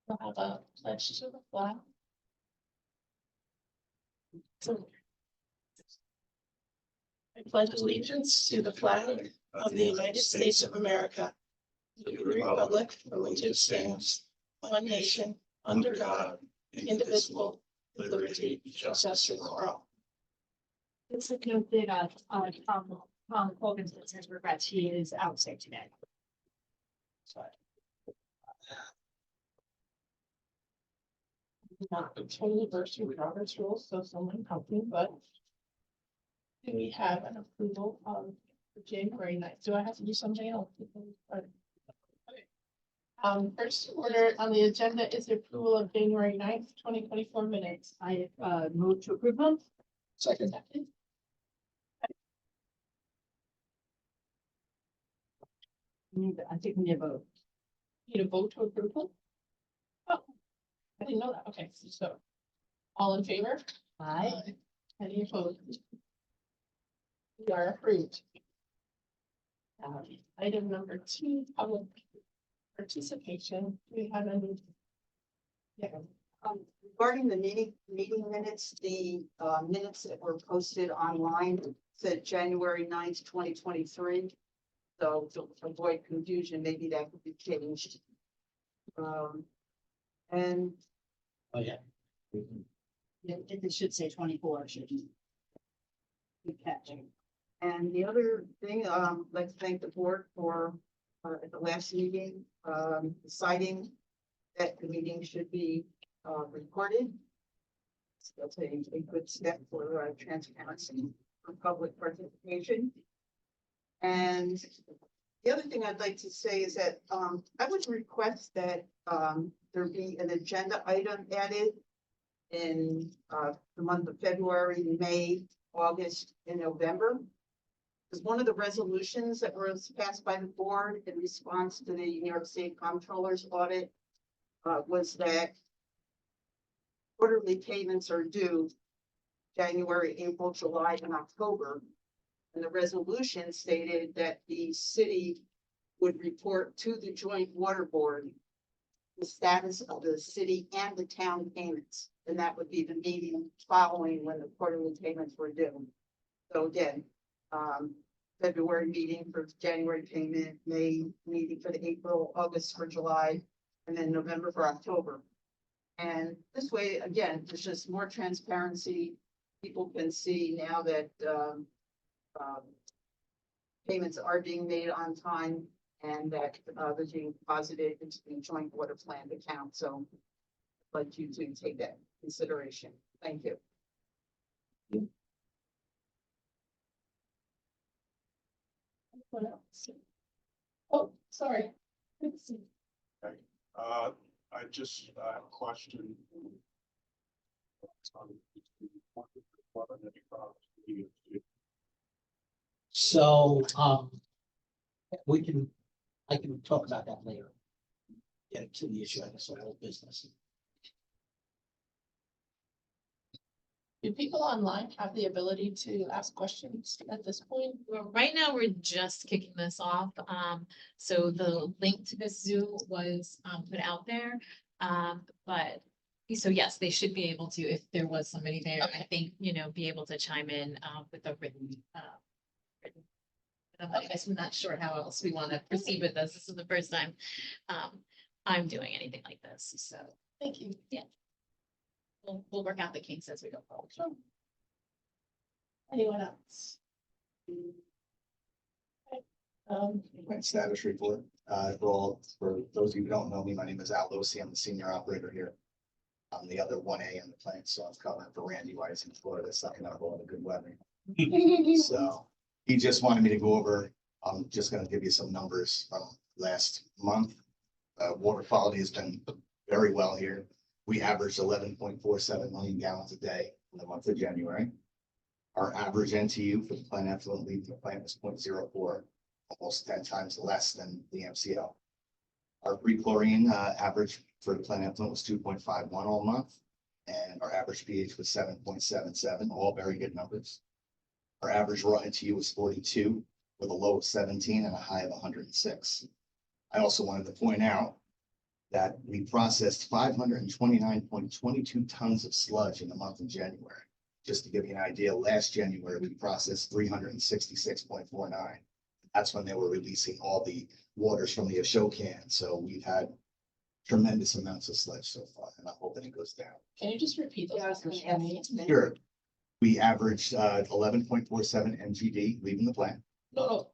We'll have a pledge to the flag. So, I pledge allegiance to the flag of the United States of America, to the republic for which it stands, one nation, under God, indivisible, with liberty and justice for all. It's a good thing Tom Hogan says regrets he is out sick today. Not the anniversary Robert's rules, so someone help me, but do we have an approval of January 9th? Do I have to do something else? Okay. First order on the agenda is the approval of January 9th, 2024 minutes. I move to approve them. Second. I think we need a vote. Need a vote to approve them? Oh, I didn't know that. Okay, so all in favor? Aye. Any opposed? We are approved. Item number 2, public participation. Do we have any? Yeah, Regarding the meeting minutes, the minutes that were posted online said January 9th, 2023. So to avoid confusion, maybe that could be changed. And Oh, yeah. It should say 24, shouldn't it? Good catch. And the other thing, I'd like to thank the board for, at the last meeting, deciding that the meeting should be, recorded. So that's a good step for, transparency for public participation. And the other thing I'd like to say is that, I would request that, there be an agenda item added in, the month of February, May, August, and November. Because one of the resolutions that was passed by the board in response to the New York State Comptroller's audit was that quarterly payments are due January, April, July, and October. And the resolution stated that the city would report to the joint water board the status of the city and the town payments. And that would be the meeting following when the quarterly payments were due. So again, February meeting for January payment, May meeting for the April, August for July, and then November for October. And this way, again, there's just more transparency. People can see now that payments are being made on time and that they're being deposited into the joint water plan account. So I'd like you to take that into consideration. Thank you. what else? Oh, sorry. Good to see. I just have a question. So, I can talk about that later. Get to the issue, I guess, of whole business. Do people online have the ability to ask questions at this point? Well, right now, we're just kicking this off. So the link to this Zoom was put out there. But so yes, they should be able to, if there was somebody there, I think, be able to chime in with a written. I guess we're not sure how else we want to proceed with this. This is the first time I'm doing anything like this, so. Thank you. Yeah. We'll work out the kinks as we go forward. Sure. Anyone else? Okay. My status report. For those of you who don't know me, my name is Al Losi. I'm the senior operator here. I'm the other 1A in the plant, so I'm covering for Randy while he's in Florida, sucking up all the good weather. So he just wanted me to go over, I'm just gonna give you some numbers from last month. Water quality has been very well here. We averaged 11.47 million gallons a day in the month of January. Our average NTU for the plant effluent leaving the plant was 0.04, almost 10 times less than the MCL. Our pre-chlorine average for the plant effluent was 2.51 all month, and our average pH was 7.77, all very good numbers. Our average raw NTU was 42, with a low of 17 and a high of 106. I also wanted to point out that we processed 529.22 tons of sludge in the month of January. Just to give you an idea, last January, we processed 366.49. That's when they were releasing all the waters from the Ashokan. So we've had tremendous amounts of sludge so far, and I'm hoping it goes down. Can you just repeat those Yeah, I was numbers gonna for me? ask. Sure. We averaged 11.47 MGD leaving the plant. No,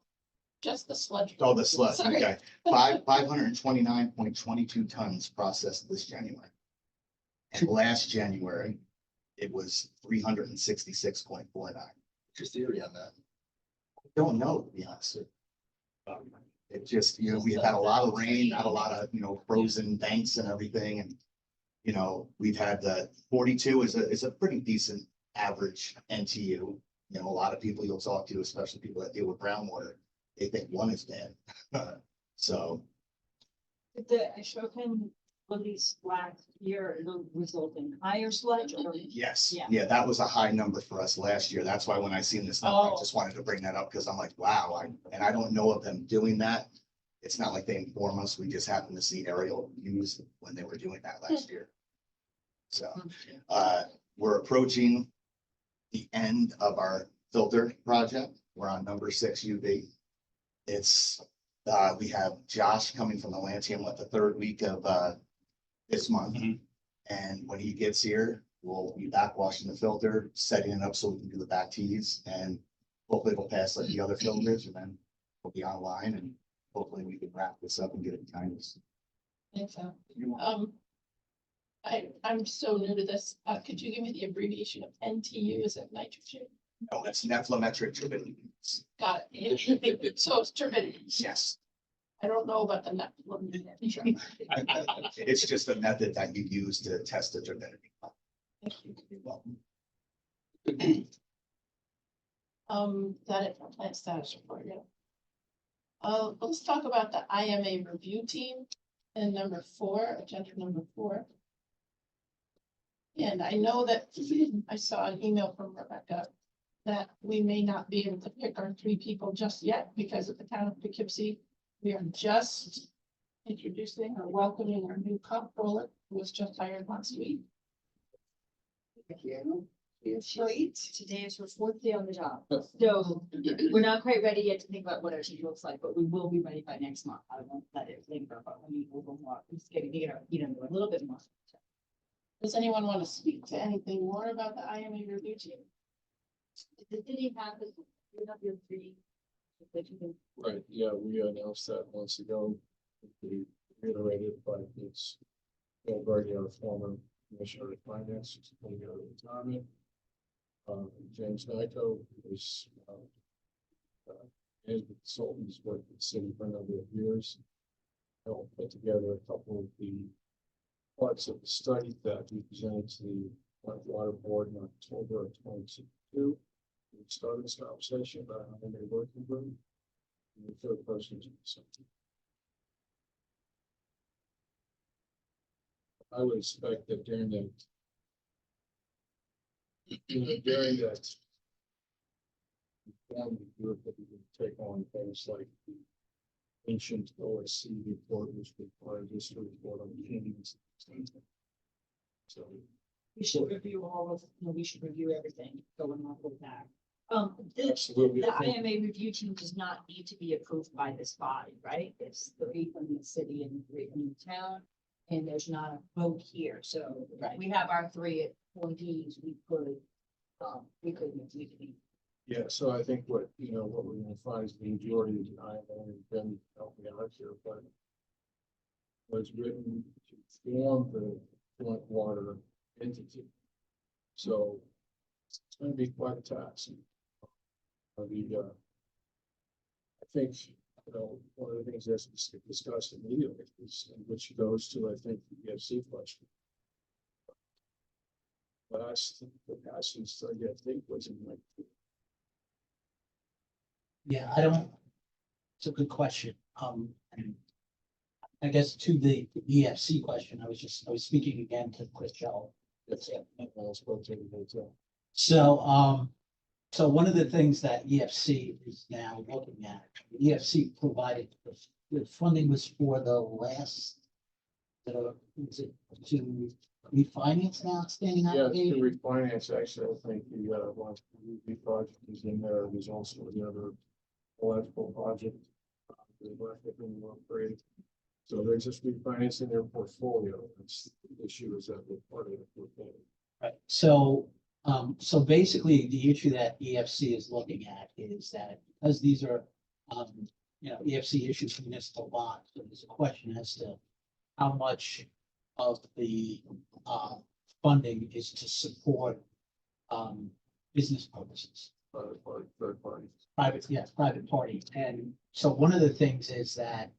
just the sludge. Oh, the sludge, Sorry. okay. 529.22 tons processed this January. And last January, it was 366.49. Just theory on that. Don't know, to be honest. It just, we had a lot of rain, had a lot of, frozen banks and everything, and we've had the 42 is a pretty decent average NTU. A lot of people you'll talk to, especially people that deal with groundwater, they think 1 is bad. So, Did the Ashokan release last year result in higher sludge or? yes, Yeah. yeah, that was a high number for us last year. That's why when I seen this number, I Oh. just wanted to bring that up because I'm like, wow, and I don't know of them doing that. It's not like they inform us. We just happened to see aerial views when they were doing that last year. So, we're approaching the end of our filter project. We're on number 6 UV. It's, we have Josh coming from Atlantean, the 3rd week of, this month. And when he gets here, we'll be back washing the filter, setting it up so we can do the back tees, and hopefully it'll pass like the other filters, and then we'll be online, and hopefully we can wrap this up and get it behind us. Think so. I'm so new to this. Could you give me the abbreviation of NTU? Is it nitrogen? No, it's nephelometric turbidity. Got it. So it's turbidity. Yes. I don't know about the nephelometric. It's just a method that you use to test the turbidity. That it for plant status report, yeah. Let's talk about the IMA review team and number 4, agenda number 4. And I know that I saw an email from Rebecca that we may not be able to pick our 3 people just yet because of the town of Poughkeepsie. We are just introducing or welcoming our new comptroller who was just hired last week. Today is her 4th day on the job, so we're not quite ready yet to think about what our team looks like, but we will be ready by next month. I won't let it linger, but when we move more, it's getting, a little bit more. Does anyone want to speak to anything more about the IMA review team? Did he have this, you have your 3? that you can- Right, yeah, we announced that months ago. We reiterated, but it's Bill Berge, our former Commissioner of Finance, is going to go to retirement. James Nyko is management consultant, has worked with the city for a number of years. Helped put together a couple of the parts of the study that we presented to the Water Board in October of 2022. We started this conversation about how they working group. And the 3rd person is something. I would expect that during that group that we would take on things like the ancient OSC report, which required this to report on kings. So We should review all of, we should review everything going on with that. absolutely. The IMA review team does not need to be approved by this body, right? It's 3 from the city and 3 from the town, and there's not a vote here, so we have our 3 appointees, we could be. Yeah, so I think what we're gonna find is the majority of the IMA and Ben help me out here, but was written to form the joint water entity. So it's gonna be quite a task. I think, one of the things that's discussed immediately is, which goes to, I think, the EFC question. Last, the passing study, I think, was in like. Yeah, it's a good question. I guess to the EFC question, I was speaking again to Chris Shell. That's it. I spoke to the hotel. So one of the things that EFC is now looking at, EFC provided, the funding was for the last Is it to refinance now standing Yeah, to application? refinance, actually, I think the, one, the project is in there, there's also the other electrical project. The electric and the upgrade. So they're just refinancing their portfolio, that's the issue is that they're part of the portfolio. Right, so basically, the issue that EFC is looking at is that because these are, EFC issues municipal bonds, so there's a question as to how much of the, funding is to support, business purposes. Third party. Private party. And so one of the things is that,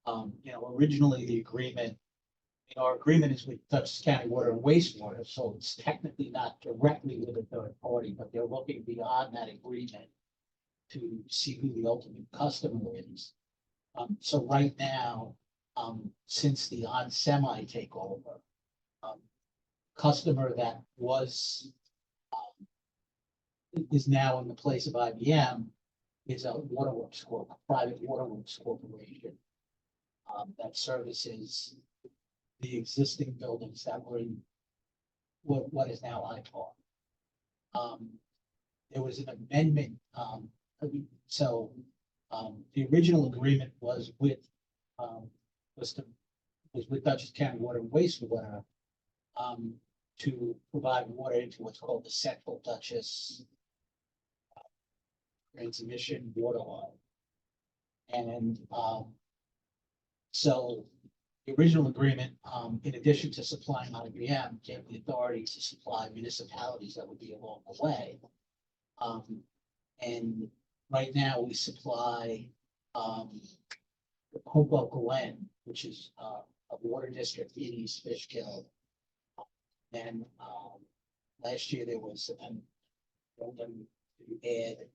originally the agreement, our agreement is with Dutchess County Water and Wastewater, so it's technically not directly with a third party, but they're looking beyond that agreement to see who the ultimate customer is. So right now, since the on-semi takeover, customer that was, is now in the place of IBM is a Waterworks Corp, a private Waterworks Corporation, that services the existing buildings that were in what is now IPAR. There was an amendment, the original agreement was with, was with Dutchess County Water and Wastewater, to provide water into what's called the Central Dutchess Transmission Water Line. And, so the original agreement, in addition to supplying IBM, gave the authority to supply municipalities that would be along the way. And right now we supply, Hopewell Glen, which is, a water district in East Fishkill. And, last year there was, to add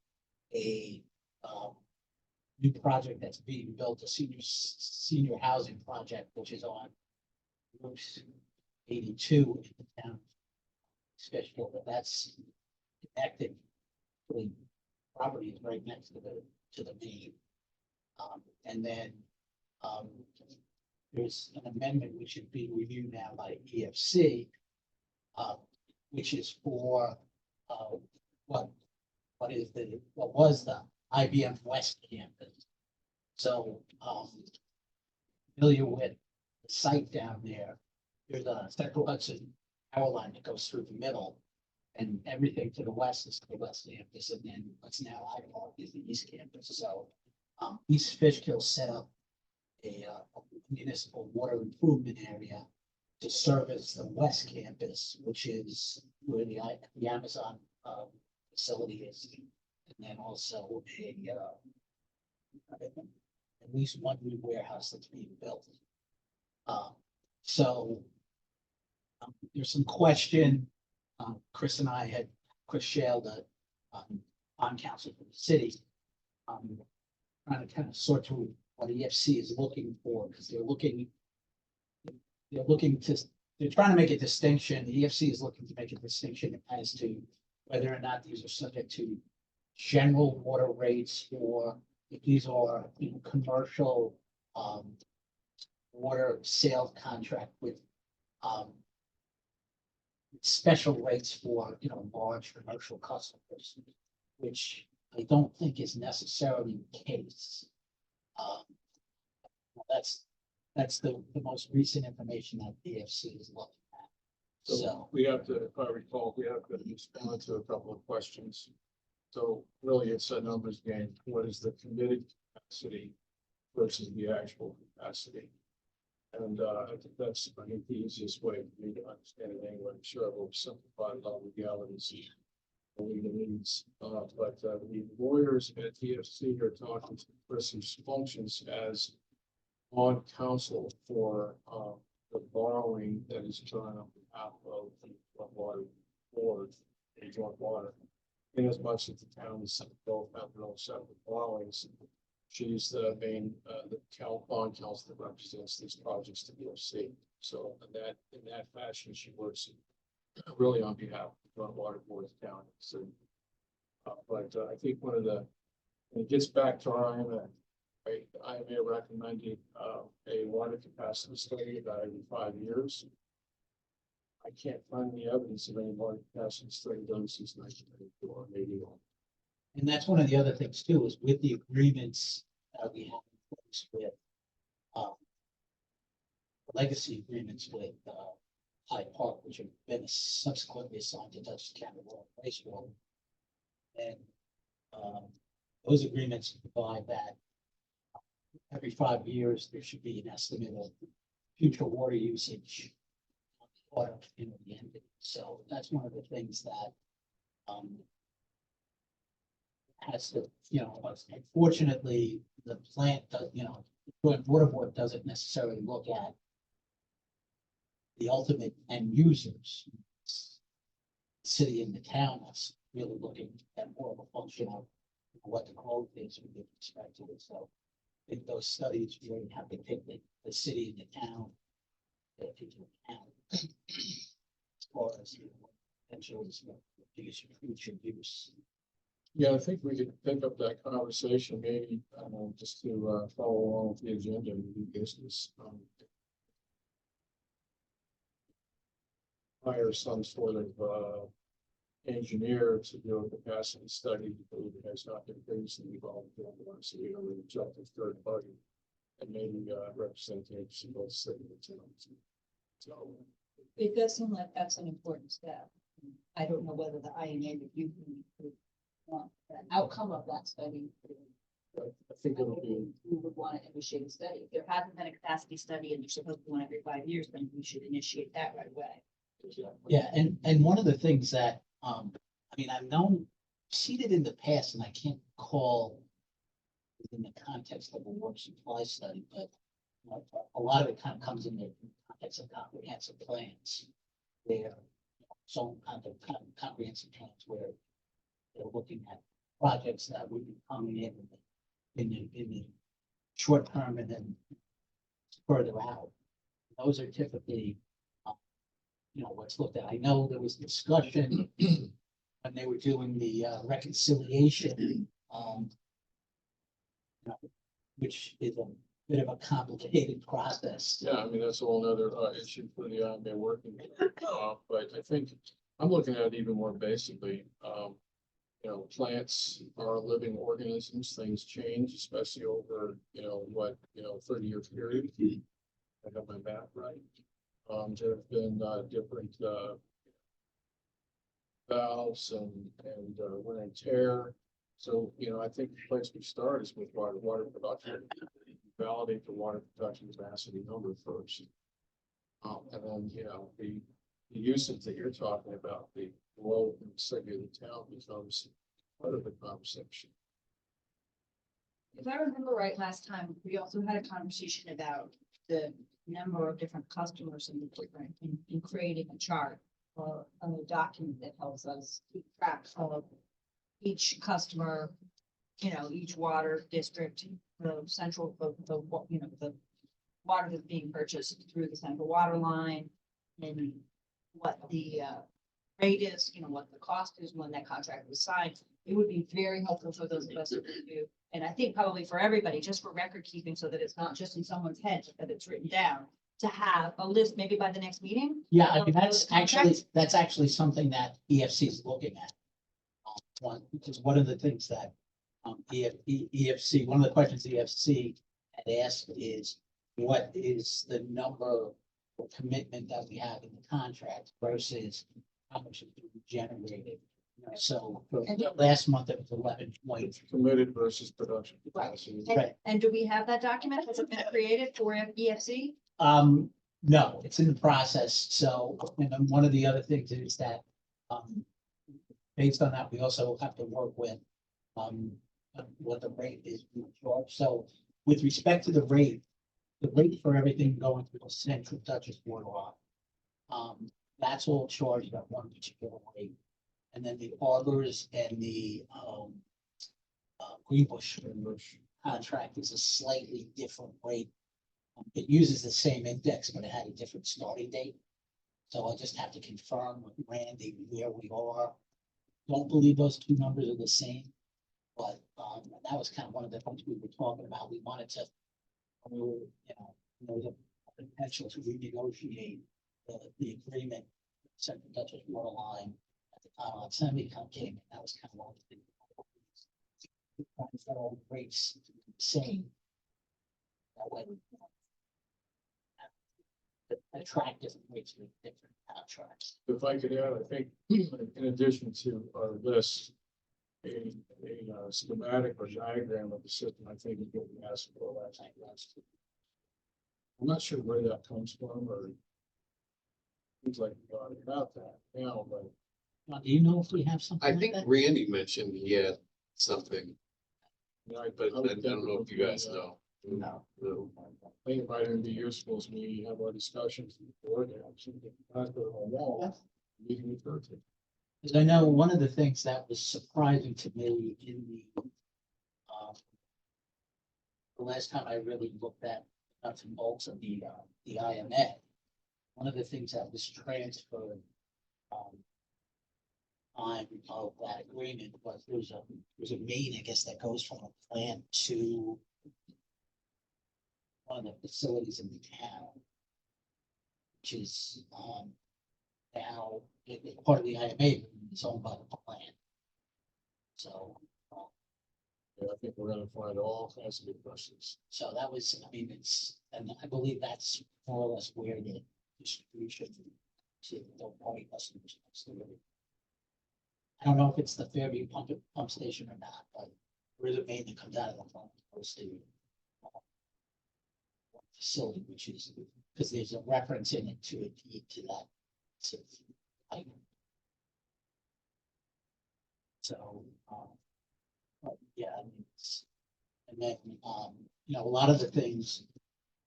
a, new project that's being built, a senior housing project, which is on Route 82 in the town. Especially, but that's connected. The property is right next to the main. And then, there's an amendment which should be reviewed now by EFC, which is for, what was the IBM West campus. So, familiar with the site down there, there's a Central Hudson power line that goes through the middle. And everything to the west is the West campus, and then what's now IPAR is the East campus. So, East Fishkill set up a municipal water improvement area to service the West campus, which is where the Amazon, facility is. And then also at least one new warehouse that's being built. So there's some question. Chris and I had Chris Shale, the on council for the city, trying to kind of sort through what EFC is looking for, because they're trying to make a distinction. The EFC is looking to make a distinction as to whether or not these are subject to general water rates, or if these are, commercial, water sales contract with, special rates for, large commercial customers, which I don't think is necessarily the case. That's the most recent information that the EFC is looking at. So We have to, if I recall, we have to respond to a couple of questions. So really, it's a numbers game. What is the committed capacity versus the actual capacity? And I think that's, the easiest way for me to understand it anyway. I'm sure I will simplify a lot of legalities and legal needs. But the lawyers at TFC are talking to the person who functions as on counsel for the borrowing that is done on behalf of the water board, the joint water. In as much as the town is both have their own separate borrowings, she's the main, the bond counsel that represents these projects to EFC. So in that fashion, she works really on behalf of the joint water board of the town. So, but I think when it gets back to our IMA, right, the IMA recommended a a water capacity study about every 5 years. I can't find any evidence of any water capacity study done since 1994, maybe one. And that's one of the other things too, is with the agreements that we have in place with, um, legacy agreements with, Hyde Park, which have been subsequently assigned to Dutchess County Water and Wastewater. And, those agreements provide that every 5 years, there should be an estimate of future water usage. Water in the end. So that's one of the things that, has to, unfortunately, the plant does, the water board doesn't necessarily look at the ultimate end users. City and the town is really looking at more of a function of what the growth is with respect to it. So I think those studies really have to take the city and the town into account. As far as, potential future use. Yeah, I think we could pick up that conversation, maybe, just to follow along with the agenda and do business. Hire some sort of engineer to do a capacity study, because it has not been previously involved in one, so we don't really jump to third party. And maybe representatives of both city and town. So, It does seem like that's an important step. I don't know whether the INA review would want the outcome of that study. I think it'll be, We would want to initiate a study. If there hasn't been a capacity study and you're supposed to do one every 5 years, then we should initiate that right away. Yeah, and one of the things that, I've seen it in the past, and I can't recall within the context of a water supply study, but a lot of it kind of comes in the context of comprehensive plans. Where some kind of comprehensive plans where they're looking at projects that would be coming in the short term and then further out. Those are typically, what's looked at. I know there was discussion when they were doing the reconciliation, which is a bit of a complicated process. yeah, I mean, that's a whole nother issue for the IMA working. But I think I'm looking at it even more basically. Plants are living organisms, things change, especially over, 30-year period. I got my math right. There have been different valves and wear and tear. So, I think the place we start is with water production. Validate the water production capacity number first. And then, the usage that you're talking about, the role in the city of the town becomes part of the conversation. If I remember right, last time, we also had a conversation about the number of different customers and the different, in creating a chart or a document that helps us keep track of each customer, each water district, the central, the water that's being purchased through the central water line, and what the rate is, what the cost is when that contract was signed. It would be very helpful for those of us to review. And I think probably for everybody, just for record keeping, so that it's not just in someone's head, but that it's written down, to have a list maybe by the next meeting. Yeah, of those that's actually something that EFC is looking at. Because one of the things that EFC, one of the questions EFC had asked is, what is the number or commitment that we have in the contract versus how much is being generated? So for last month, it was 11 point. Committed versus production Right. capacity. Right. And do we have that document? Has it been created for EFC? No, it's in the process. So, and then one of the other things is that, based on that, we also have to work with, what the rate is being charged. So with respect to the rate for everything going through the central Dutchess Boardwalk, that's all charged at one particular rate. And then the arbors and the, Greenbush contract is a slightly different rate. It uses the same index, but it had a different starting date. So I'll just have to confirm with Randy where we are. Don't believe those two numbers are the same. But that was kind of one of the things we were talking about. We wanted to, when we were, potential to renegotiate the agreement, Central Dutchess water line at the time on Semicon came, and that was kind of one of the things. Trying to get all the rates the same. That way. Attract different rates with different contracts. If I could add, I think in addition to our list, a schematic or diagram of the system, I think is what we asked for last. I'm not sure where that comes from or things like about that now, but Now, do you know if we have something I like think that? Randy mentioned he had something, you know, but would I don't know if you guys think, know. No. No. I think it might even be useful as we have our discussions before that. Not the whole wall, meeting with her. Because I know one of the things that was surprising to me in the last time I really looked at nuts and bolts of the IMA, one of the things that was transferred on of that agreement was there's a main, I guess, that goes from a plant to one of the facilities in the town, which is now part of the IMA, it's owned by the plant. So, Yeah, I think we're gonna find all kinds of good questions. so that was, I mean, and I believe that's more or less where the distribution to the point customers. I don't know if it's the Fairview pump station or not, but where the main that comes out of the pump goes to facility, which is, because there's a reference in it to a deed to that. So, So, but yeah, I mean, and then, a lot of the things,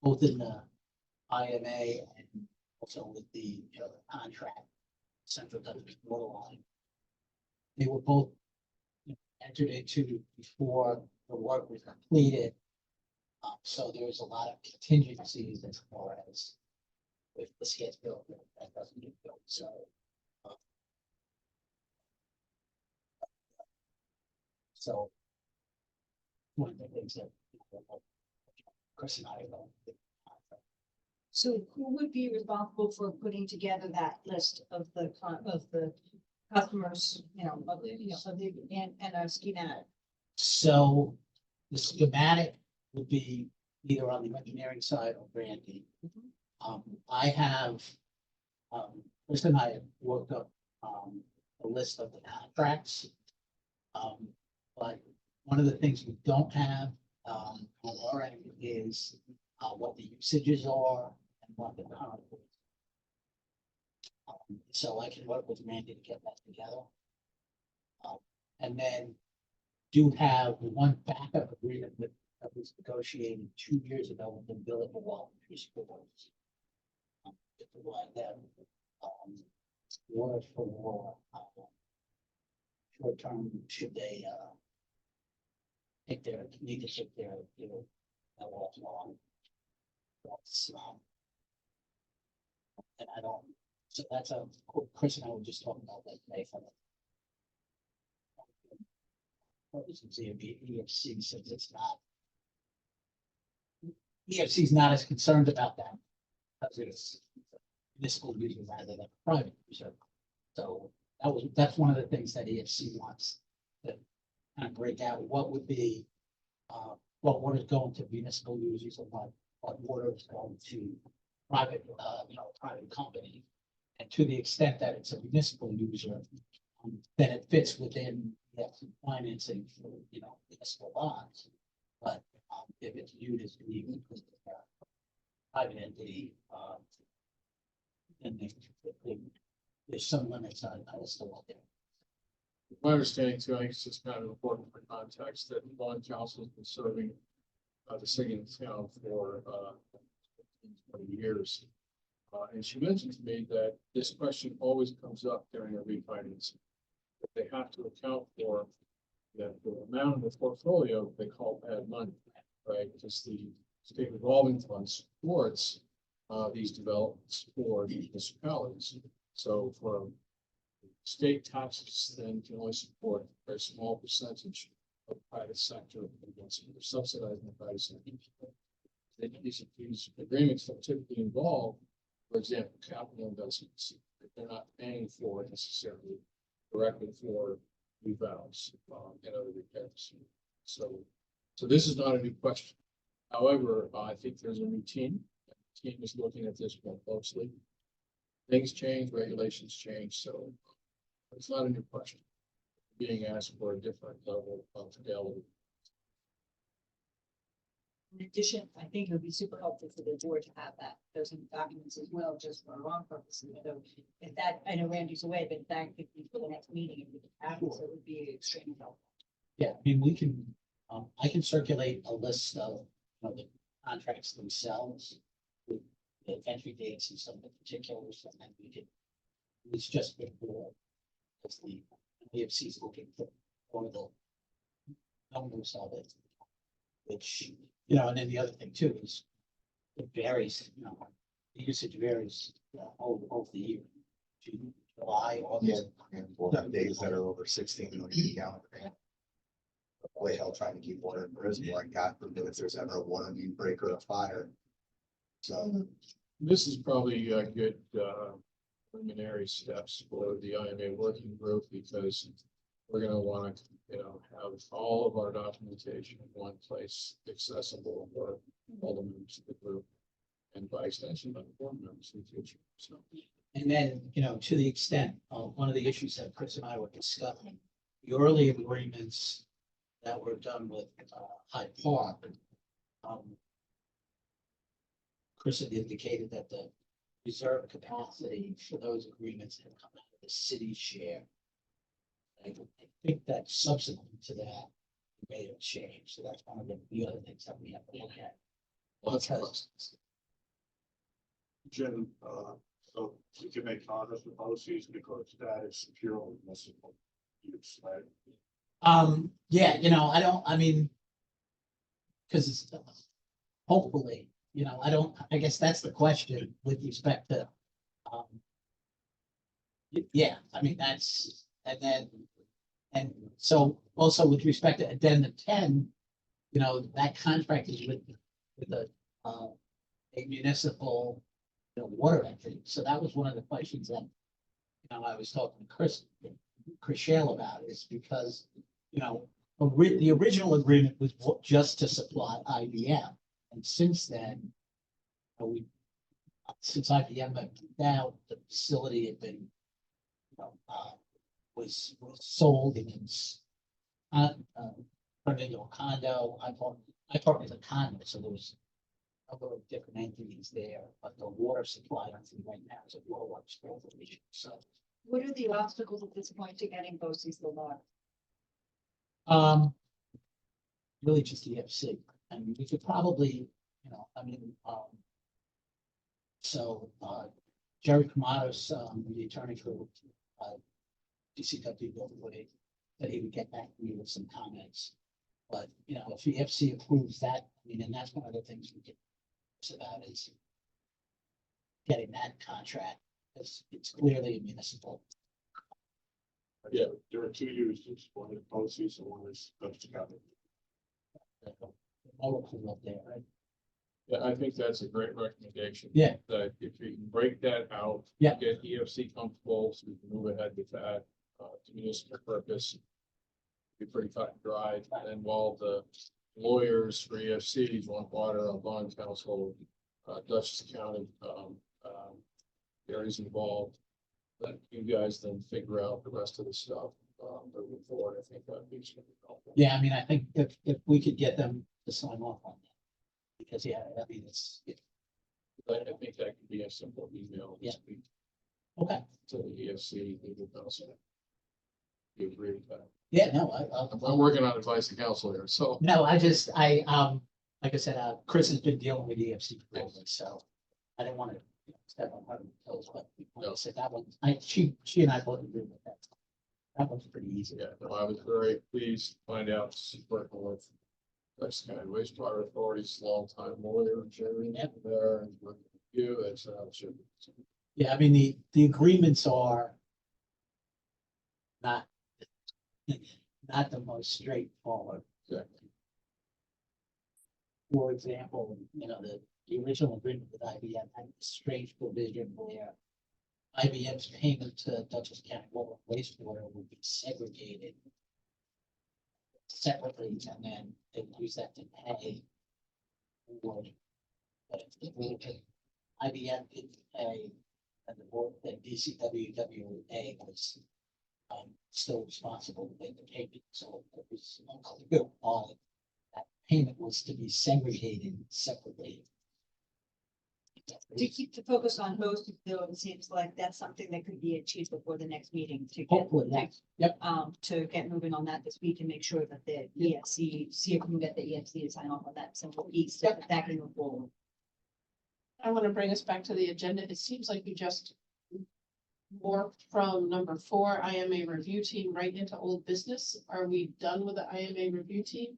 both in the IMA and also with the, contract, Central Dutchess water line, they were both entered into before the work was completed. So there's a lot of contingencies as far as if this gets built, that doesn't get built, so. So. One of the things that. Chris and I know. So who would be responsible for putting together that list of the customers, and a schematic? So the schematic would be either on the engineering side or Randy. I have, Chris and I have worked up, a list of the contracts. But one of the things we don't have, on our end is, what the usages are and what the current is. So I can work with Randy to get that together. And then do have one backup agreement that was negotiated 2 years ago with the Village of Wallingford schools. To provide them, water for, short term, should they, need to take their, long. That's, and I don't, so that's Chris and I were just talking about that today from it. EFC says it's not. EFC is not as concerned about that because it's municipal user rather than private user. So that's one of the things that EFC wants to kind of break out. What would be, what water is going to municipal users and what water is going to private, private company. And to the extent that it's a municipal user, then it fits within the financing for, municipal bonds. But if it's viewed as being private entity, then there's some limits on how it's still out there. My understanding too, I think it's just kind of important for context that Vaughn Johnson has been serving the city and town for 20 years. And she mentioned to me that this question always comes up during a refinancing. That they have to account for that the amount of the portfolio they call bad money, right? Because the state revolving fund supports these developments for the municipalities. So for state taxes then can only support a very small percentage of private sector against subsidizing the private sector. these agreements don't typically involve, for example, capital investments. That they're not paying for necessarily directly for new valves, and other repairs. So this is not a new question. However, I think there's a new team. The team is looking at this more closely. Things change, regulations change, so it's not a new question. Being asked for a different level of fidelity. In addition, I think it would be super helpful for the board to have that, those documents as well, just for our own purposes. So if that, I know Randy's away, but if that could be for the next meeting, if we could have it, so it would be extremely helpful. Yeah, I mean, we can, I can circulate a list of, the contracts themselves with the entry dates and some of the particulars, and then we could, it's just before, as the EFC is looking for the numbers of it, which, and then the other thing too is it varies, the usage varies over the year. June, July, August. And we'll have days that are over 16 million gallons. Way hell trying to keep water in the reservoir, and God forbid if there's ever a water main break or a fire. So This is probably a good preliminary steps for the IMA working group, because we're gonna want to, have all of our documentation in one place accessible for all the members of the group, and by extension, by the board members in the future. So And then, to the extent, one of the issues that Chris and I were discussing, the early agreements that were done with Hyde Park. Chris had indicated that the reserve capacity for those agreements had come out of the city share. I think that subsequent to that, we made a change, so that's one of the other things that we have to look at. well, that's Because Jim, so we can make progress with policies because that is purely municipal use, right? Yeah, because it's hopefully, I guess that's the question with respect to, yeah, and so also with respect to addendum 10, that contract is with the, a municipal, water entity. So that was one of the questions that, I was talking to Chris Shale about, is because, the original agreement was just to supply IBM. And since then, since IBM went down, the facility had been, was sold and it's turned into a condo. I thought it was a condo, so there was a number of different entities there, but the water supply, I think right now is a waterworks corporation, so. What are the obstacles at this point to getting BOCES the water? Really just EFC. I mean, we could probably, so, Jerry Kamados, the attorney for, DCW Building, that he would get back to me with some comments. But, if EFC approves that, and that's one of the things we get about is getting that contract, because it's clearly a municipal. Yeah, there are two uses, one is policies and one is Dutchess County. All up there, right? yeah, I think that's a great recommendation. Yeah. That if we can break that out. Yeah. Get EFC comfortable, so we can move ahead with that, to municipal purpose. Be pretty cut and dried, and while the lawyers for EFC want water on bond council, Dutchess County, areas involved. That you guys then figure out the rest of the stuff, moving forward. I think that'd be extremely helpful. Yeah, I think if we could get them to sign off on that. Because, I think that could be a simple email. Yeah. Speak okay. to the EFC legal counsel. You agree with that? Yeah, no, I'm working on advice to counsel here, so. no, like I said, Chris has been dealing with EFC previously, so I didn't want to step on her toes, but like I said, that one, she and I both agree with that. That one's pretty easy. Yeah, no, I was very pleased to find out, working with Dutchess County wastewater authorities, longtime lawyer, Jerry, Yep. there, and working with you, that's how it should be. Yeah, the agreements are not the most straightforward. Exactly. For example, the original agreement with IBM had a strange provision where IBM's payment to Dutchess County Water and Wastewater would be segregated separately, and then they would use that to pay. But if IBM didn't pay, and the board, that DCWWA was still responsible to make the payment, so it was unclear why that payment was to be segregated separately. To keep the focus on most of them, it seems like that's something that could be achieved before the next meeting to get. Hopefully, yep. To get moving on that this week and make sure that the EFC, see if we can get the EFC to sign off on that simple piece, that can move forward. I want to bring us back to the agenda. It seems like we just morphed from number 4, IMA review team, right into old business. Are we done with the IMA review team?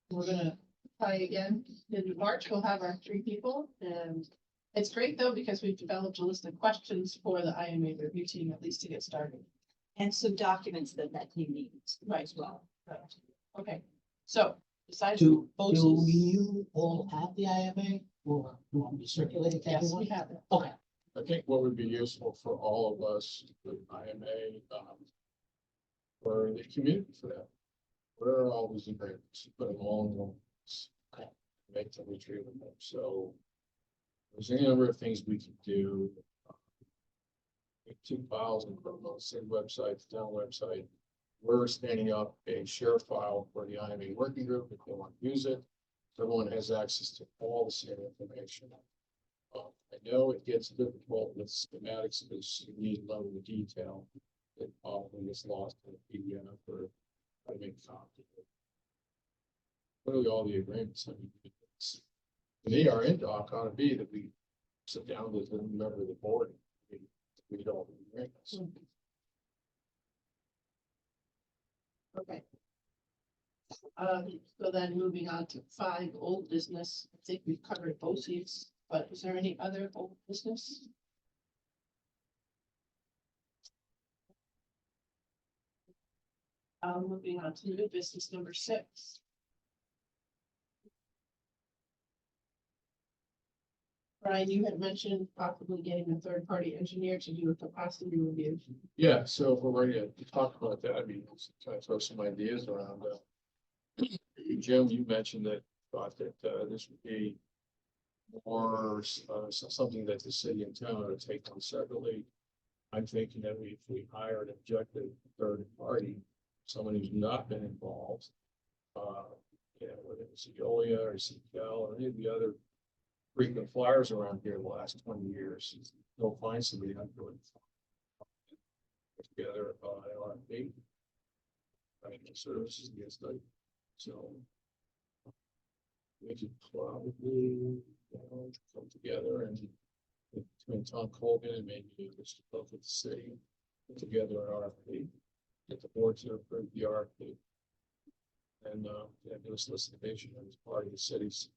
We're gonna try again in March. We'll have our 3 people, and it's great though, because we've developed a list of questions for the IMA review team, at least to get started. And some documents that team needs Right. as well. Right. Okay, so besides. Do BOCES, you all have the IMA, or do you want me to circulate it to yes, everyone? we have it. Okay, I think what would be useful for all of us with IMA, for the community for that. What are all these agreements? Put them all in one. place. Okay. Make them retrievable. So there's any number of things we can do. Make 2 files and put them on the same website, the town website. We're standing up a share file for the IMA working group if they want to use it. Everyone has access to all the same information. I know it gets difficult with schematics because you need a level of detail that often gets lost in the PDF or how to make a copy. Really all the agreements. I mean, to me, our end doc ought to be that we sit down with a member of the board. And read all the agreements. Okay. So then moving on to 5 old business, I think we've covered BOCES, but is there any other old business? Moving on to new business number 6. Brian, you had mentioned possibly getting a 3rd-party engineer to do a capacity review. Yeah, so if we're ready to talk about that, I mean, kind of throw some ideas around. Jim, you mentioned that thought that this would be more something that the city and town ought to take on separately. I'm thinking that if we hire an objective 3rd party, someone who's not been involved, whether it's Veolia or CPL or any of the other frequent flyers around here the last 20 years, they'll find somebody who's doing together LRP, financial services, and study. So we could probably come together and between Tom Colgan and maybe Mr. Buck with the city, put together an RFP, get the board to approve the RFP. And do a solicitation as part of the city's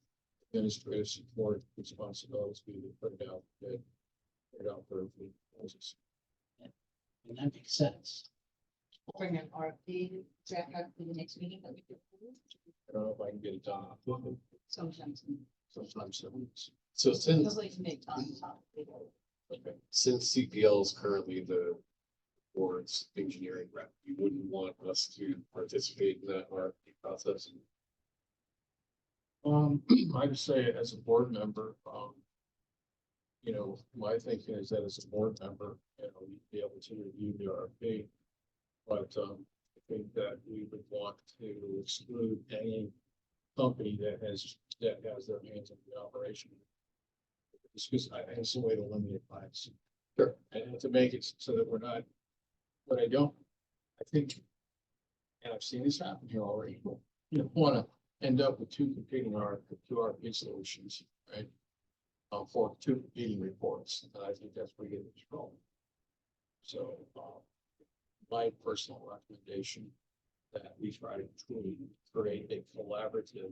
administrative support responsibilities, we would put it out, put it out for proposals. and that makes sense. Bring an RFP, draft up for the next meeting that we could. I don't know if I can get it done Sometimes. sometime soon. So since, Just like to make time. Okay. since CPL is currently the board's engineering rep, you wouldn't want us to participate in that RFP process. I just say as a board member, my thinking is that as a board member, you'd be able to review the RFP. But, I think that we would want to exclude any company that has their hands on the operation. Because I think it's a way to eliminate bias. Sure. And to make it so that we're not, I think, and I've seen this happen here already, you don't want to end up with 2 competing RFP solutions, right? For 2 competing reports, and I think that's where you get in trouble. So, my personal recommendation that we try to create a collaborative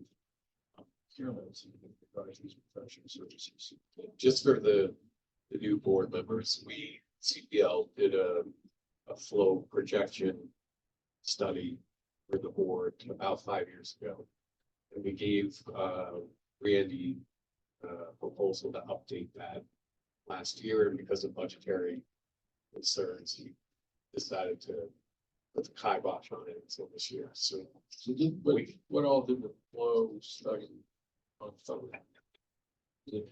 procurement in regards to these professional services. Just for the new board members, CPL did a flow projection study for the board about 5 years ago. And we gave Randy proposal to update that last year, and because of budgetary concerns, he decided to put the kibosh on it until this year, so. What all did the flow study on some? It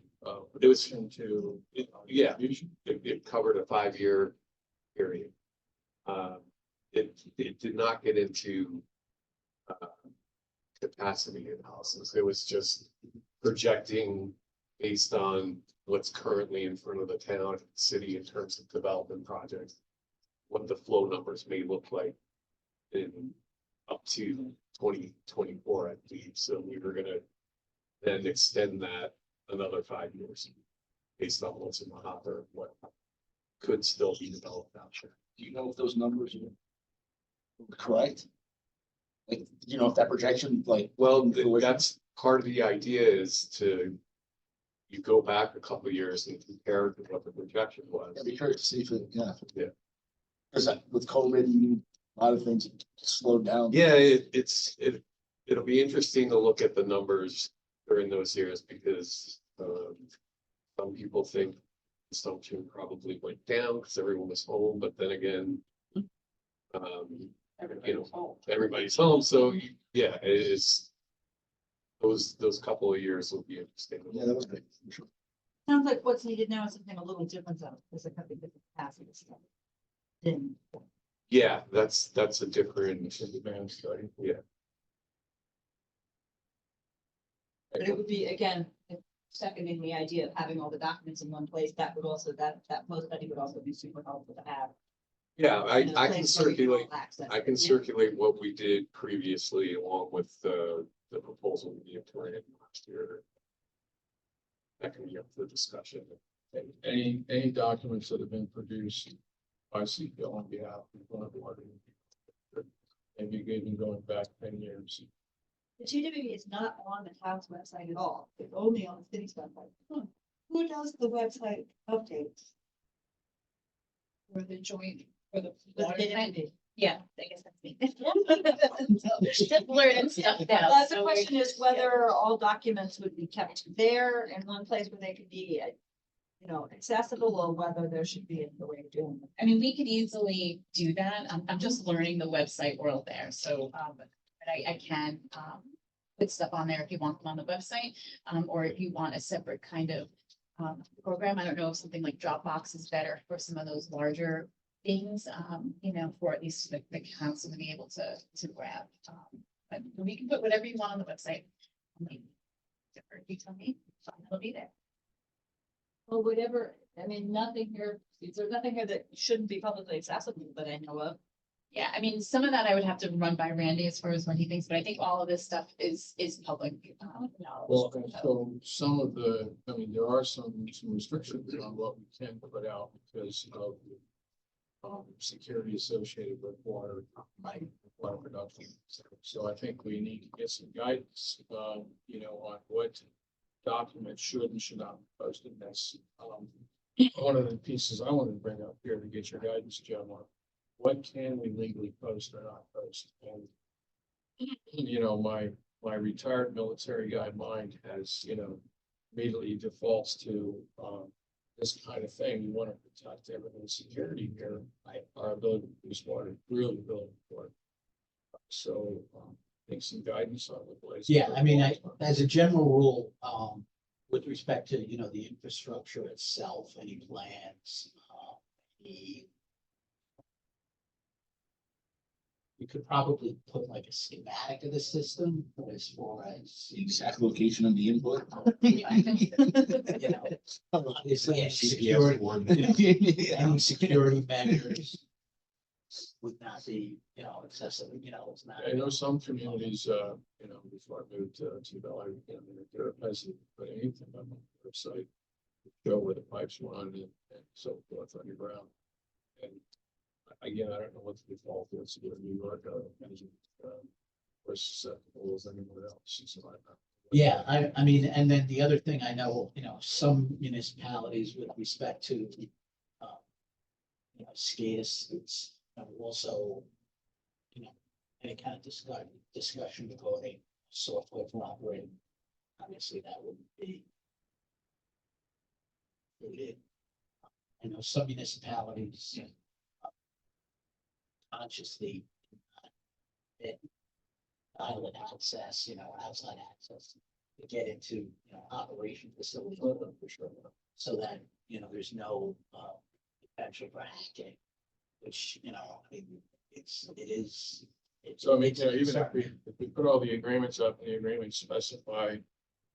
was- into. Yeah, it covered a 5-year period. It did not get into capacity analysis. It was just projecting based on what's currently in front of the town, and city in terms of development projects, what the flow numbers may look like in up to 2024, I believe. So we were gonna then extend that another 5 years based on what's in the hopper, what could still be developed out there. Do you know if those numbers are correct? Like, you know, if that projection, like, Well, that's part of the idea is to, you go back a couple of years and compare to what the projection was. I'd be curious to see if it, yeah. Yeah. Cause with COVID, and a lot of things slowed down. Yeah, it'll be interesting to look at the numbers during those years because some people think consumption probably went down because everyone was home, but then again, everybody's home, so yeah, it is. Those couple of years will be interesting. Yeah, that was good. for sure. Sounds like what's needed now is something a little different though, there's a couple of different capacity stuff. Then, Yeah, that's a different, Demand study. yeah. but it would be, again, seconding the idea of having all the documents in one place, that would also, that flow study would also be super helpful to have. Yeah, in a I can place where we all circulate, access I it. can Yeah. circulate what we did previously along with the proposal we gave to Rand last year. That can be up for discussion. Any documents that have been produced by CPL on behalf of one of the water. Maybe even going back 10 years. The TWB is not on the town's website at all, it's only on the city's website. Who does the website updates? For the joint, for the The water plant. TWB. Yeah, I guess that's me. Just learning stuff now. But the so question is whether all documents would be kept there in one place where they could be, accessible, or whether there should be a way of doing it. I mean, we could easily do that. I'm just learning the website world there, so, but I can, put stuff on there if you want them on the website. Or if you want a separate kind of, program. I don't know if something like Dropbox is better for some of those larger things, for at least the council to be able to grab. But we can put whatever you want on the website. You tell me, it'll be there. Well, whatever, I mean, nothing here, there's nothing here that shouldn't be publicly accessible that I know of. Yeah, I mean, some of that I would have to run by Randy as far as what he thinks, but I think all of this stuff is public knowledge. Well, and so some of there are some restrictions on what we can put out because of security associated with water, water production. So I think we need to get some guidance, on what documents should and should not be posted. That's one of the pieces I wanted to bring up here to get your guidance, Joe, on what can we legally post or not post? And my retired military guy mind has, immediately defaults to this kind of thing. We want to protect everyone's security here. Our ability to produce water is really, really important. So I think some guidance on the place. Yeah, I mean, as a general rule, with respect to, the infrastructure itself, any plans, we could probably put like a schematic of the system as far as. The exact location of the input. Obviously, any security measures would not be, excessive, it's not. I know some communities, before I moved to Bellevue, they're hesitant to put anything on the website. Show where the pipes run and so forth underground. And again, I don't know what the default is in New York, or susceptible as anywhere else. So Yeah, I mean, and then the other thing I know, some municipalities with respect to, SCADA, it's also, any kind of discussion regarding software for operating obviously that wouldn't be included. I know some municipalities consciously pilot access, outside access to get into, operation facility for sure. So that, there's no potential for hacking, which, I mean, it is. So I mean, it's a even concern. if we put all the agreements up and the agreements specify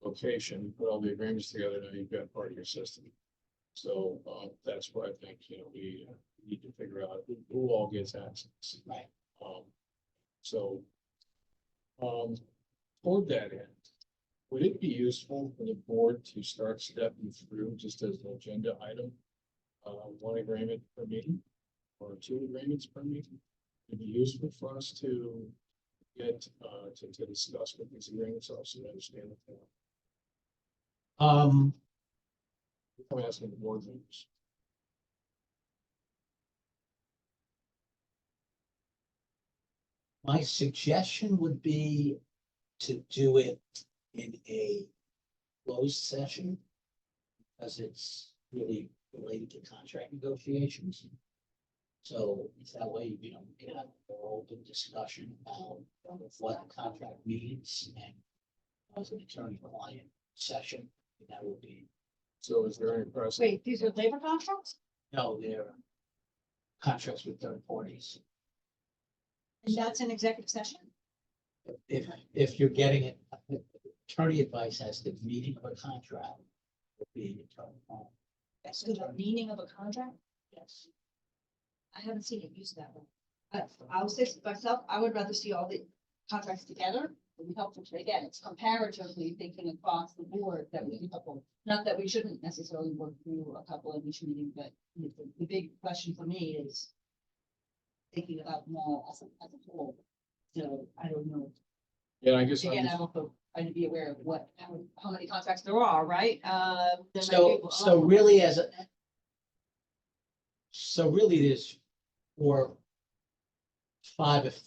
location, put all the agreements together, now you've got part of your system. So, that's why I think, we need to figure out who all gets access. Right. So, toward that end, would it be useful for the board to start stepping through just as an agenda item? One agreement per meeting or two agreements per meeting? It'd be useful for us to get, to discuss what these agreements are, so we understand the town. I'm asking the board members. My suggestion would be to do it in a closed session. Because it's really related to contract negotiations. So it's that way, we can have an open discussion about what the contract means and as an attorney-client session, that would be, So is there any precedent? Wait, these are labor contracts? no, they're contracts with third parties. And that's an executive session? If you're getting it, attorney advice as the meaning of a contract would be attorney-client. So the meaning of a contract? Yes. I haven't seen it used that way. I would say myself, I would rather see all the contracts together. It would be helpful to, again, it's comparatively thinking across the board that would be helpful. Not that we shouldn't necessarily work through a couple of each meeting, but the big question for me is thinking about them all as a whole. So I don't know. Yeah, I guess. Again, I also, I'd be aware of how many contracts there are, right? There might be- So really there's 4, 5 if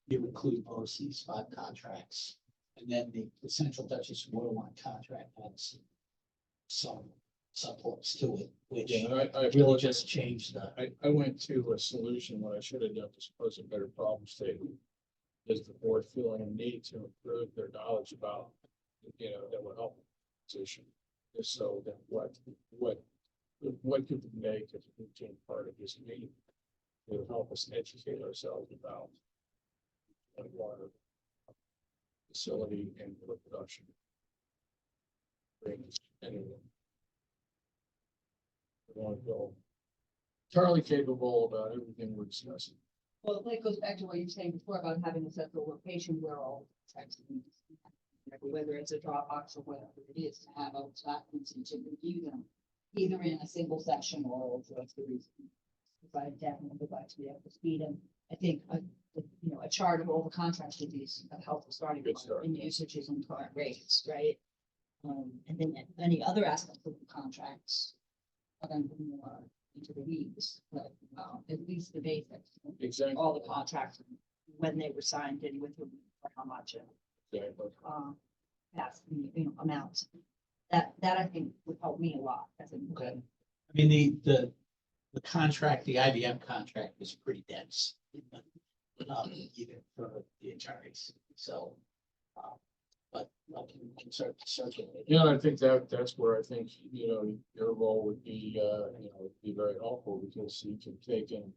you include policies, 5 contracts. And then the Central Dutchess Water Line contract has some supports to it, which Yeah, I really apologize. just changed the. I went to a solution, what I should have done was pose a better problem statement. Is the board feeling a need to improve their knowledge about, that would help the position? Just so that what could we make as a routine part of this meeting? To help us educate ourselves about water facility and water production. Anyway. I want to feel entirely capable about everything we're discussing. Well, that goes back to what you were saying before about having a central location where all contracts are whether it's a Dropbox or whatever it is, to have all documents and to review them, either in a single session or all throughout the reason. If I definitely would like to be able to speed them, I think a chart of all the contracts would be a helpful starting Good point start. in usages and current rates, right? And then any other aspects of the contracts, are going to be more into the weeds, but at least the basics. Exactly. All the contracts, when they were signed and with whom, for how much, Exactly. that's the amounts. That I think would help me a lot as a. Okay. I mean, the contract, the IBM contract is pretty dense. Even for the attorneys, so. But I can circulate. Yeah, I think that's where I think, your role would be, be very helpful because you can take and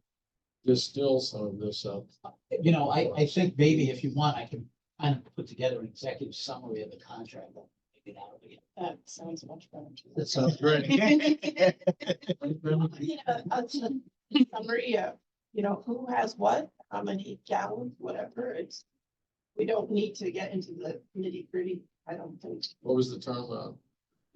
distill some of this up. I think maybe if you want, I can kind of put together an executive summary of the contract. Maybe that'll be. That sounds much better. That sounds great. Summary of, who has what, how many gallons, whatever, we don't need to get into the nitty gritty, I don't think. What was the term?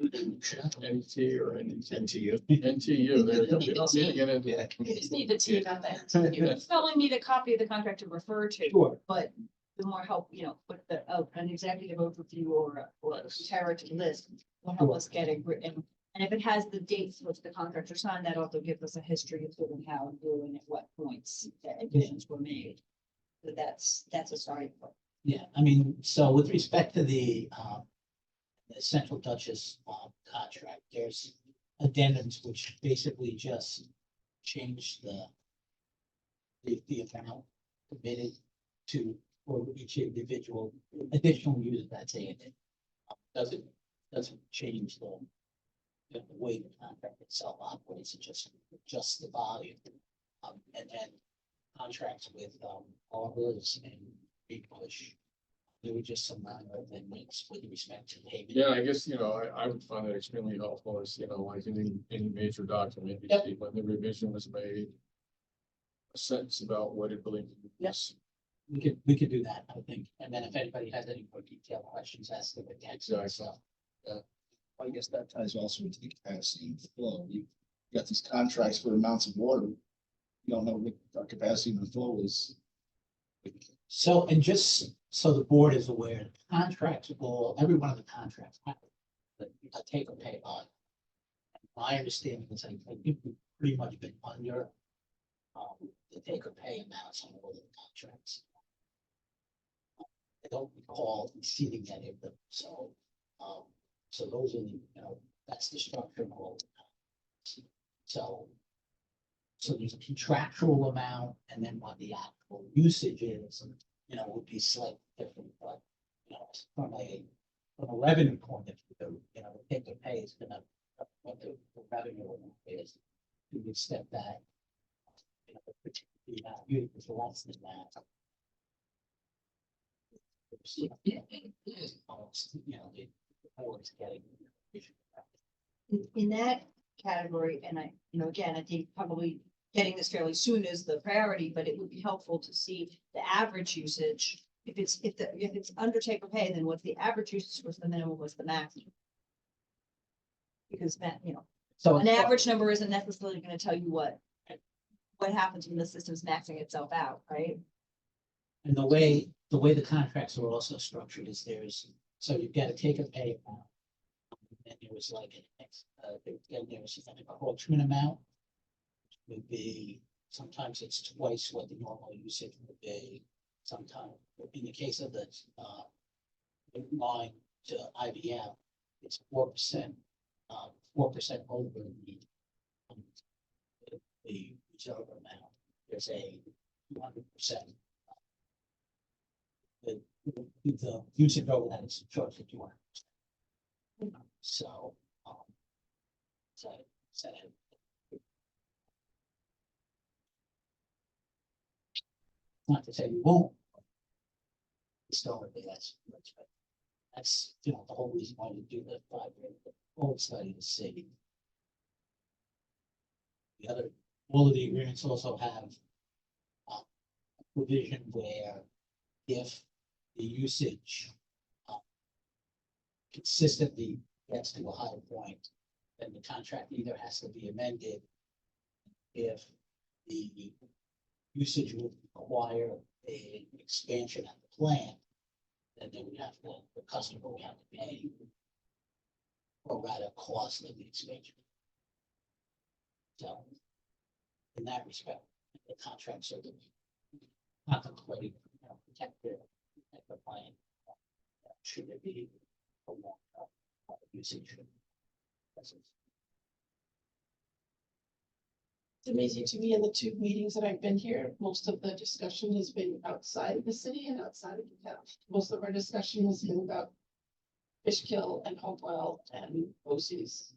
NT or NT? NTU. NTU, there you go. You don't need to get into that. We just need the T on that. You spelling need a copy of the contract to refer to. Sure. But the more help, put an executive overview or a comparative list will help us get it written. And if it has the dates which the contracts are signed, that also gives us a history of sort of how and who and at what points that additions were made. So that's a starting point. Yeah, I mean, so with respect to the the Central Dutchess contract, there's addendums which basically just change the amount committed to, for each individual additional user, that's it. Doesn't change the way the contract itself operates, it just the volume. And then contracts with, Arbors and Big Push. There were just some minor amendments with respect to payment. Yeah, I guess, I would find that extremely helpful as, like any major document, you Yep. see when the revision was made. A sentence about what it really Yes. We could do that, I think, and then if anybody has any more detailed questions, ask them again. Exactly. I guess that ties also into the capacity and flow. You got these contracts for amounts of water. You don't know what our capacity and flow is. So, and just so the board is aware, contracts will, every one of the contracts have a take or pay on. My understanding is I think we've pretty much been under the take or pay amounts on all of the contracts. I don't recall exceeding any of them, so, so those are the, that's the structure of all. So, so there's a contractual amount, and then what the actual usage is, would be slightly different, but, from a revenue point of view, the take or pay is gonna, what the revenue is, to the extent that, the unit is less than that. Almost, the board is getting. In that category, and again, I think probably getting this fairly soon is the priority, but it would be helpful to see the average usage. If it's under take or pay, then what's the average usage, what's the minimum, what's the maximum? Because that, So an average number isn't necessarily gonna tell you what happens when the system's maxing itself out, right? And the way the contracts are also structured is so you've got to take or pay amount. And there was like then there's an encroachment amount. Which would be, sometimes it's twice what the normal usage would be. Sometimes, in the case of the line to IBM, it's 4%, 4% over the reserve amount. There's a 200%. The usage over that is charged at 200%. So, not to say we won't. Historically, that's the whole reason why we do the 5-year old study to see. All of the agreements also have a provision where if the usage consistently gets to a high point, then the contract either has to be amended if the usage would require an expansion at the plant, then they would have to, the customer would have to pay pro rata cost of the expansion. So, in that respect, the contract certainly contemplating, protect the plant. Should it be a long usage? It's amazing to me in the 2 meetings that I've been here, most of the discussion has been outside of the city and outside of the town. Most of our discussion has been about Fishkill and Hopewell and BOCES.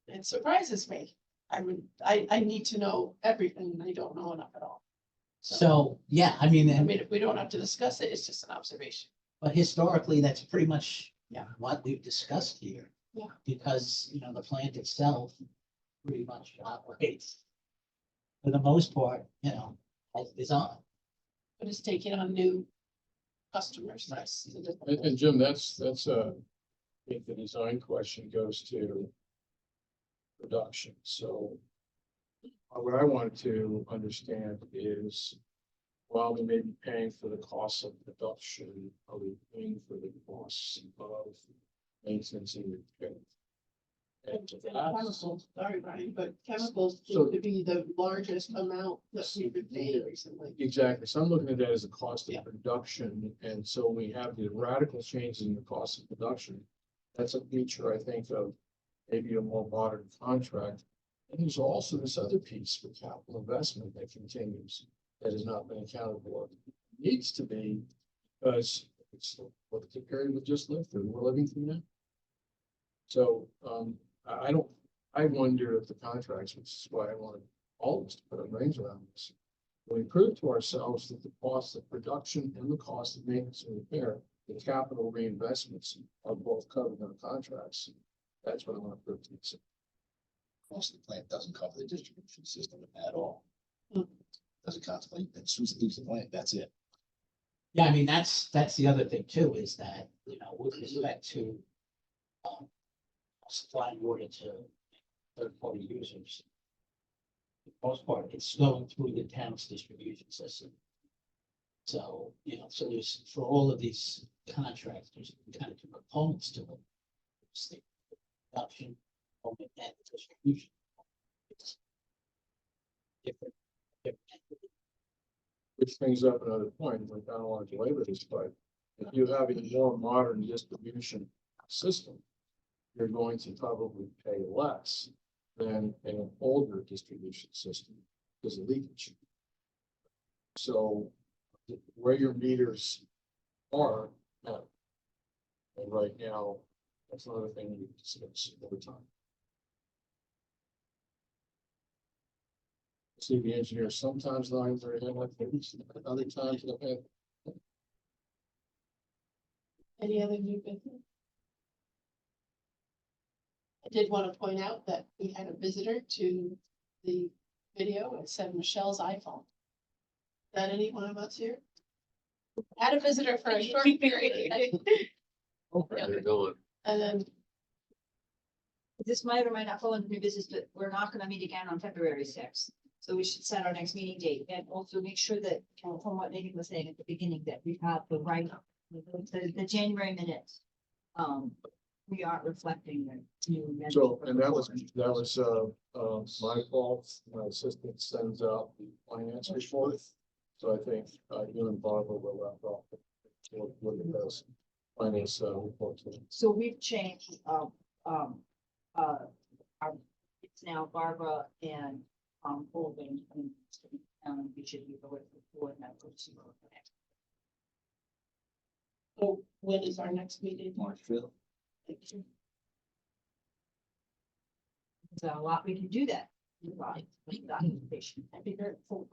It surprises me. I need to know everything, and I don't know enough at all. So, yeah, I mean, If we don't have to discuss it, it's just an observation. but historically, that's pretty much what we've discussed here. Yeah. Because, the plant itself pretty much operates for the most part, as designed. But it's taking on new customers. That's the difference. And Jim, that's I think the design question goes to production. So what I wanted to understand is, while we may be paying for the costs of production, are we paying for the costs of maintenance and repair? And to that, Chemicals, sorry, Brian, but chemicals So- seem to be the largest amount that we've been paying recently. exactly. So I'm looking at that as a cost Yeah. of production. And so we have the radical changes in the cost of production. That's a feature, I think, of maybe a more modern contract. And there's also this other piece for capital investment that continues, that has not been accounted for. Needs to be, because it's what the period we just lived through, we're living through now. So, I don't, I wonder if the contracts, which is why I wanted all of us to put our brains around this. We prove to ourselves that the cost of production and the cost of maintenance and repair, the capital reinvestments are both covered in the contracts. That's what I want to prove to you. Cost of the plant doesn't cover the distribution system at all. Hmm. Doesn't contemplate, as soon as it leaves the plant, that's it. Yeah, I mean, that's the other thing too, is that, you know, with respect to supplying water to third-party users. For the most part, it's going through the town's distribution system. So, you know, so there's, for all of these contracts, there's kind of two components to it. It's the production component and the distribution. It's different. Which brings up another point, like, I don't want to belabor this, but if you have a more modern distribution system, you're going to probably pay less than an older distribution system because of leakage. So where your meters are now, and right now, that's another thing we discuss over time. See, the engineer sometimes lines are in like this, other times they'll have. Any other new business? I did want to point out that we had a visitor to the video. It said Michelle's iPhone. Is that any one of us here? Had a visitor for a short period. Yeah, they're going. And then, This might or might not fall into new business, but we're not gonna meet again on February sixth. So we should set our next meeting date and also make sure that, from what Nadine was saying at the beginning, that we have the right, the January minutes. We are reflecting the new. amendment So, for and the that was, board. my fault. My assistant sends out the finance report. So I think, you and Barbara will wrap up. Look at those finance, report. So we've changed, it's now Barbara and, Holden, and, we should be the board members. so when is our next meeting? March 5th. Thank you. There's a lot we can do that. Right. Documentation. I'd be very full.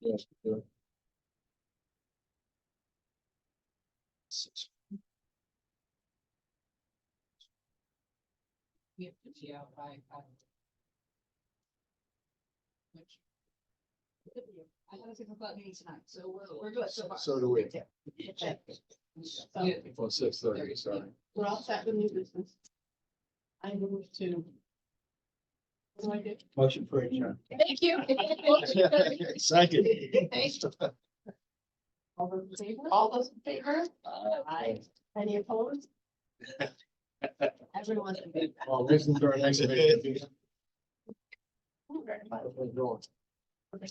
Yes. Yeah. We have to see out by. Which? I have a 6 o'clock meeting tonight, so we're good so far. So do we. So On 6:30, sorry. we're all set with new business. I move to. What do I do? Motion for adjournment. Thank you. Second. Thanks. All those in favor? All those in favor? Aye. Any opposed? Everyone's in favor. Well, listen to our next meeting. Very much. Definitely going. Okay.